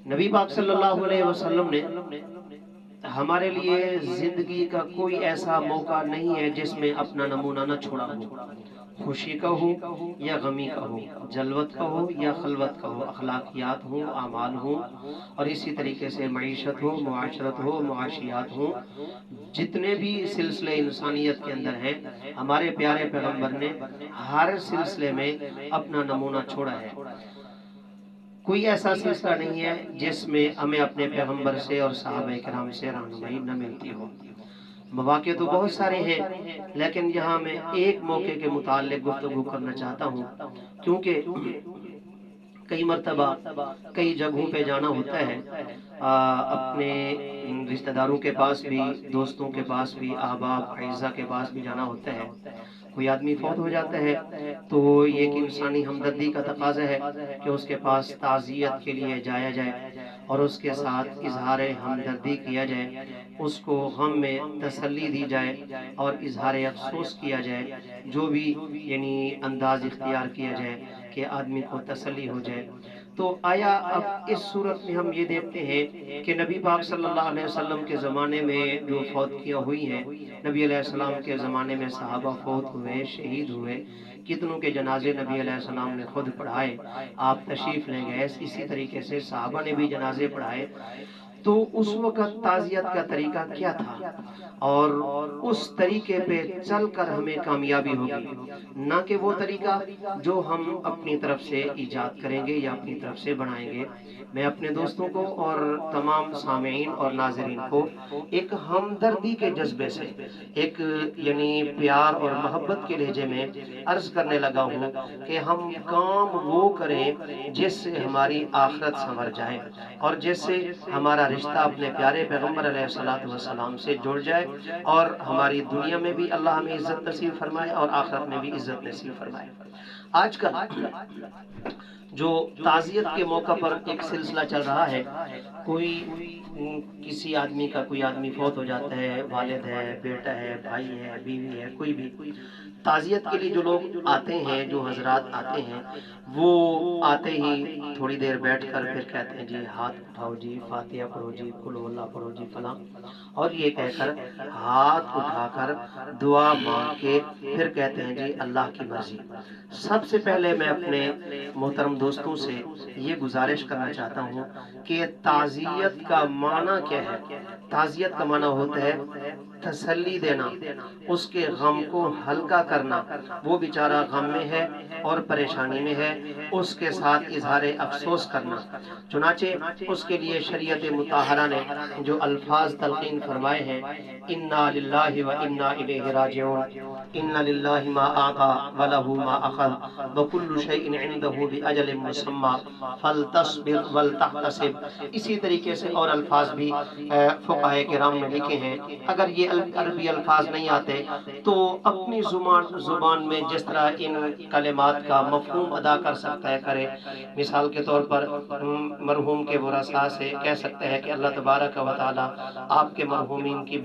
نبی پاک صلی اللہ علیہ وسلم نے ہمارے لیے زندگی کا کوئی ایسا موقع نہیں ہے جس میں اپنا نمونہ نہ چھوڑا ہو، خوشی کا ہو یا غمی کا ہو، جلوت کا ہو یا خلوت کا ہو، اخلاقیات ہوں، اعمال ہوں، اور اسی طریقے سے معیشت ہو، معاشرت ہو، معاشیات ہوں، جتنے بھی سلسلے انسانیت کے اندر ہیں، ہمارے پیارے پیغمبر نے ہر سلسلے میں اپنا نمونہ چھوڑا ہے۔ کوئی ایسا سلسلہ نہیں ہے جس میں ہمیں اپنے پیغمبر سے اور صحابہ کرام سے رہنمائی نہ ملتی ہو۔ مواقع تو بہت سارے ہیں، لیکن یہاں میں ایک موقع کے متعلق گفتگو کرنا چاہتا ہوں، کیونکہ کئی مرتبہ کئی جگہوں پہ جانا ہوتا ہے، اپنے رشتہ داروں کے پاس بھی، دوستوں کے پاس بھی، احباب اعزاء کے پاس بھی جانا ہوتا ہے۔ کوئی آدمی فوت ہو جاتا ہے تو یہ ایک انسانی ہمدردی کا تقاضا ہے کہ اس کے پاس تعزیت کے لیے جایا جائے اور اس کے ساتھ اظہار ہمدردی کیا جائے، اس کو غم میں تسلی دی جائے اور اظہار افسوس کیا جائے، جو بھی یعنی انداز اختیار کیا جائے کہ آدمی کو تسلی ہو جائے۔ تو آیا اب اس صورت میں ہم یہ دیکھتے ہیں کہ نبی پاک صلی اللہ علیہ وسلم کے زمانے میں جو فوتیاں ہوئی ہیں، نبی علیہ السلام کے زمانے میں صحابہ فوت ہوئے، شہید ہوئے، کتنوں کے جنازے نبی علیہ السلام نے خود پڑھائے، آپ تشریف لے گئے، اسی طریقے سے صحابہ نے بھی جنازے پڑھائے۔ تو اس وقت تعزیت کا طریقہ کیا تھا، اور اس طریقے پہ چل کر ہمیں کامیابی ہوگی، نہ کہ وہ طریقہ جو ہم اپنی طرف سے ایجاد کریں گے یا اپنی طرف سے بنائیں گے۔ میں اپنے دوستوں کو اور تمام سامعین اور ناظرین کو ایک ہمدردی کے جذبے سے، ایک یعنی پیار اور محبت کے لہجے میں عرض کرنے لگا ہوں کہ ہم کام وہ کریں جس سے ہماری آخرت سنور جائے اور جس سے ہمارا رشتہ اپنے پیارے پیغمبر علیہ الصلوۃ والسلام سے جڑ جائے، اور ہماری دنیا میں بھی اللہ ہمیں عزت نصیب فرمائے اور آخرت میں بھی عزت نصیب فرمائے۔ آج کل جو تعزیت کے موقع پر ایک سلسلہ چل رہا ہے، کوئی کسی آدمی کا کوئی آدمی فوت ہو جاتا ہے، والد ہے، بیٹا ہے، بھائی ہے، بیوی ہے، کوئی بھی تعزیت کے لیے جو لوگ آتے ہیں، جو حضرات آتے ہیں، وہ آتے ہی تھوڑی دیر بیٹھ کر پھر کہتے ہیں جی ہاتھ اٹھاؤ جی، فاتحہ پڑھو جی، قل ہو اللہ پڑھو جی، فلاں، اور یہ کہہ کر ہاتھ اٹھا کر دعا مانگ کے پھر کہتے ہیں جی اللہ کی مرضی۔ سب سے پہلے میں اپنے محترم دوستوں سے یہ گزارش کرنا چاہتا ہوں کہ تعزیت کا معنی کیا ہے۔ تعزیت کا معنی ہوتا ہے تسلی دینا، اس کے غم کو ہلکا کرنا، وہ بیچارہ غم میں ہے اور پریشانی میں ہے، اس کے ساتھ اظہار افسوس کرنا۔ چنانچہ اس کے لیے شریعت مطہرہ نے جو الفاظ تلقین فرمائے ہیں، انا للہ و انا الیہ راجعون، ان للہ ما اعطى ولہ ما اخذ وکل شیء عنده باجل مسمى فلتصبر ولتحتسب۔ اسی طریقے سے اور الفاظ بھی فقہاء کرام نے لکھے ہیں۔ اگر یہ عربی الفاظ نہیں آتے تو اپنی زبان میں جس طرح ان کلمات کا مفہوم ادا کر سکتا ہے کرے۔ مثال کے طور پر مرحوم کے ورثاء سے کہہ سکتے ہیں کہ اللہ تبارک و تعالی آپ کے مرحوم کی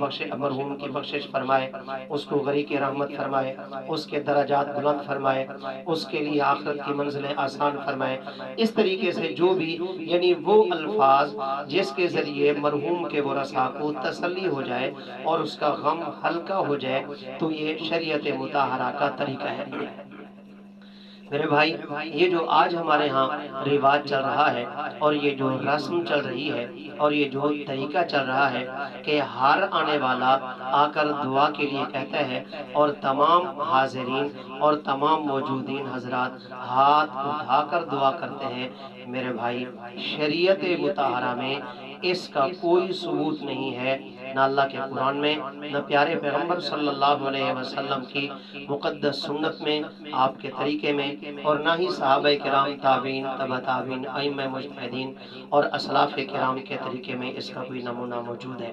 بخشش فرمائے، اس کو غریق رحمت فرمائے، اس کے درجات بلند فرمائے، اس کے لیے آخرت کی منزلیں آسان فرمائے۔ اس طریقے سے جو بھی یعنی وہ الفاظ جس کے ذریعے مرحوم کے ورثاء کو تسلی ہو جائے اور اس کا غم ہلکا ہو جائے، تو یہ شریعت مطہرہ کا طریقہ ہے۔ میرے بھائی، یہ جو آج ہمارے ہاں رواج چل رہا ہے اور یہ جو رسم چل رہی ہے اور یہ جو طریقہ چل رہا ہے کہ ہر آنے والا آ کر دعا کے لیے کہتا ہے اور تمام حاضرین اور تمام موجودین حضرات ہاتھ اٹھا کر دعا کرتے ہیں، میرے بھائی شریعت مطہرہ میں اس کا کوئی ثبوت نہیں ہے، نہ اللہ کے قرآن میں، نہ پیارے پیغمبر صلی اللہ علیہ وسلم کی مقدس سنت میں، آپ کے طریقے میں، اور نہ ہی صحابہ کرام، تابعین، تبع تابعین، ائمہ مجتہدین اور اسلاف کرام کے طریقے میں اس کا کوئی نمونہ موجود ہے۔